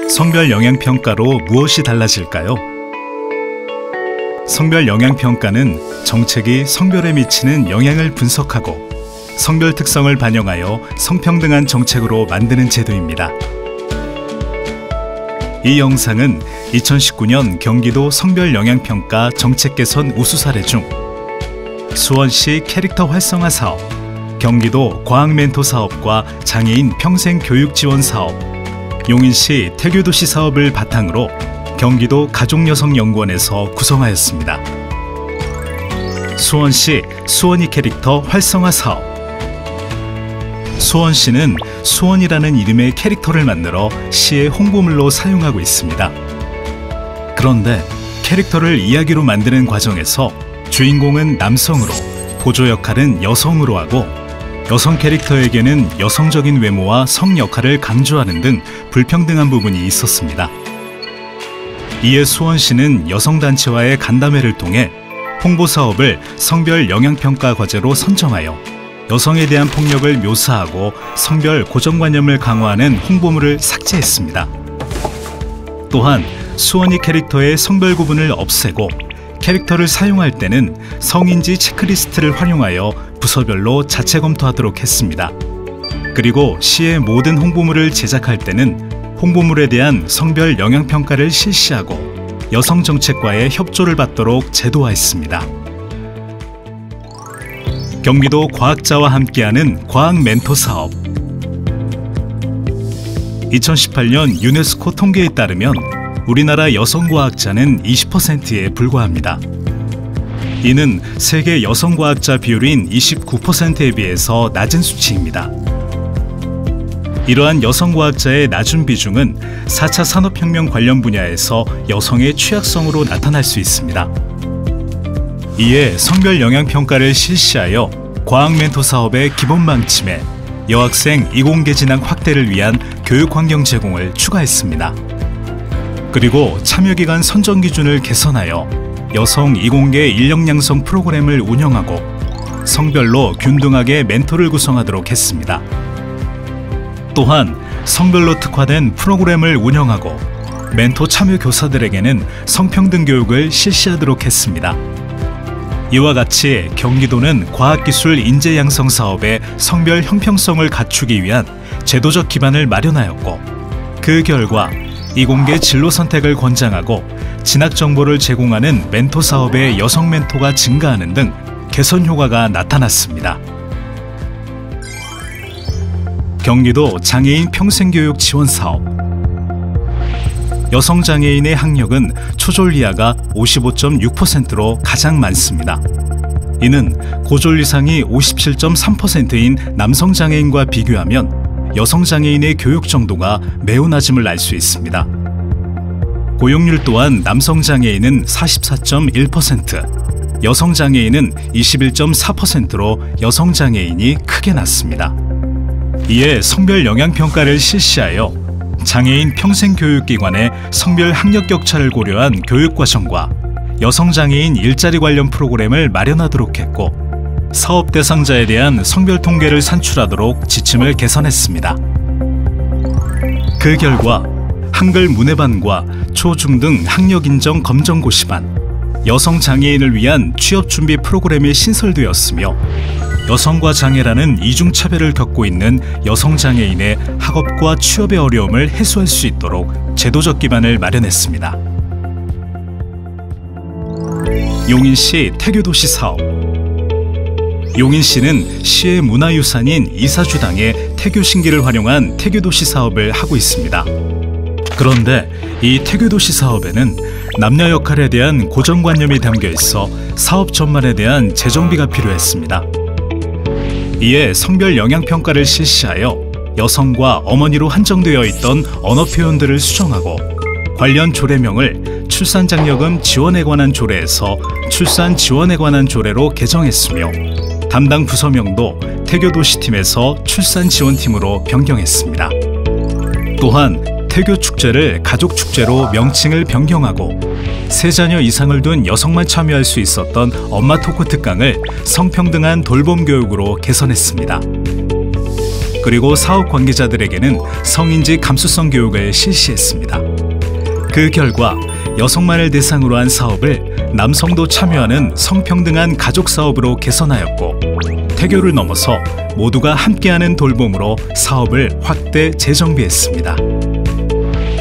성별 영향평가로 무엇이 달라질까요? 성별 영향평가는 정책이 성별에 미치는 영향을 분석하고 성별 특성을 반영하여 성평등한 정책으로 만드는 제도입니다. 이 영상은 2019년 경기도 성별 영향평가 정책 개선 우수 사례 중 수원시 캐릭터 활성화 사업, 경기도 과학 멘토 사업과 장애인 평생 교육 지원 사업, 용인시 태교도시 사업을 바탕으로 경기도 가족여성연구원에서 구성하였습니다. 수원시 수원이 캐릭터 활성화 사업. 수원시는 수원이라는 이름의 캐릭터를 만들어 시의 홍보물로 사용하고 있습니다. 그런데 캐릭터를 이야기로 만드는 과정에서 주인공은 남성으로, 보조 역할은 여성으로 하고 여성 캐릭터에게는 여성적인 외모와 성 역할을 강조하는 등 불평등한 부분이 있었습니다. 이에 수원시는 여성단체와의 간담회를 통해 홍보사업을 성별 영향평가 과제로 선정하여 여성에 대한 폭력을 묘사하고 성별 고정관념을 강화하는 홍보물을 삭제했습니다. 또한 수원이 캐릭터의 성별 구분을 없애고 캐릭터를 사용할 때는 성인지 체크리스트를 활용하여 부서별로 자체 검토하도록 했습니다. 그리고 시의 모든 홍보물을 제작할 때는 홍보물에 대한 성별 영향평가를 실시하고 여성정책과의 협조를 받도록 제도화했습니다. 경기도 과학자와 함께하는 과학 멘토 사업. 2018년 유네스코 통계에 따르면 우리나라 여성 과학자는 20%에 불과합니다. 이는 세계 여성 과학자 비율인 29%에 비해서 낮은 수치입니다. 이러한 여성 과학자의 낮은 비중은 4차 산업혁명 관련 분야에서 여성의 취약성으로 나타날 수 있습니다. 이에 성별 영향평가를 실시하여 과학 멘토 사업의 기본 방침에 여학생 이공계 진학 확대를 위한 교육 환경 제공을 추가했습니다. 그리고 참여기관 선정 기준을 개선하여 여성 이공계 인력 양성 프로그램을 운영하고 성별로 균등하게 멘토를 구성하도록 했습니다. 또한 성별로 특화된 프로그램을 운영하고 멘토 참여 교사들에게는 성평등 교육을 실시하도록 했습니다. 이와 같이 경기도는 과학기술 인재 양성 사업의 성별 형평성을 갖추기 위한 제도적 기반을 마련하였고 그 결과 이공계 진로 선택을 권장하고 진학 정보를 제공하는 멘토 사업의 여성 멘토가 증가하는 등 개선 효과가 나타났습니다. 경기도 장애인 평생교육 지원 사업. 여성 장애인의 학력은 초졸 이하가 55.6%로 가장 많습니다. 이는 고졸 이상이 57.3%인 남성 장애인과 비교하면 여성 장애인의 교육 정도가 매우 낮음을 알 수 있습니다. 고용률 또한 남성 장애인은 44.1%, 여성 장애인은 21.4%로 여성 장애인이 크게 낮습니다. 이에 성별 영향평가를 실시하여 장애인 평생교육기관의 성별 학력 격차를 고려한 교육과정과 여성 장애인 일자리 관련 프로그램을 마련하도록 했고 사업 대상자에 대한 성별 통계를 산출하도록 지침을 개선했습니다. 그 결과 한글 문해반과 초중등 학력인정 검정고시반, 여성 장애인을 위한 취업준비 프로그램이 신설되었으며 여성과 장애라는 이중차별을 겪고 있는 여성 장애인의 학업과 취업의 어려움을 해소할 수 있도록 제도적 기반을 마련했습니다. 용인시 태교도시 사업. 용인시는 시의 문화유산인 이사주당의 태교신기를 활용한 태교도시 사업을 하고 있습니다. 그런데 이 태교도시 사업에는 남녀 역할에 대한 고정관념이 담겨 있어 사업 전반에 대한 재정비가 필요했습니다. 이에 성별 영향평가를 실시하여 여성과 어머니로 한정되어 있던 언어 표현들을 수정하고 관련 조례명을 출산장려금 지원에 관한 조례에서 출산 지원에 관한 조례로 개정했으며 담당 부서명도 태교도시팀에서 출산지원팀으로 변경했습니다. 또한 태교축제를 가족축제로 명칭을 변경하고 세 자녀 이상을 둔 여성만 참여할 수 있었던 엄마 토크 특강을 성평등한 돌봄 교육으로 개선했습니다. 그리고 사업 관계자들에게는 성인지 감수성 교육을 실시했습니다. 그 결과 여성만을 대상으로 한 사업을 남성도 참여하는 성평등한 가족 사업으로 개선하였고, 태교를 넘어서 모두가 함께하는 돌봄으로 사업을 확대 재정비했습니다.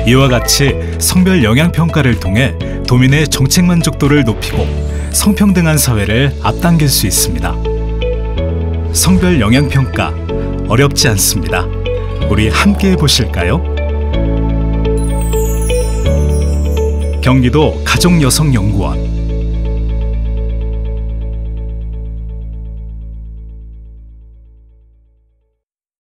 이와 같이 성별 영향 평가를 통해 도민의 정책 만족도를 높이고 성평등한 사회를 앞당길 수 있습니다. 성별 영향 평가 어렵지 않습니다. 우리 함께 해보실까요? 경기도 가족여성연구원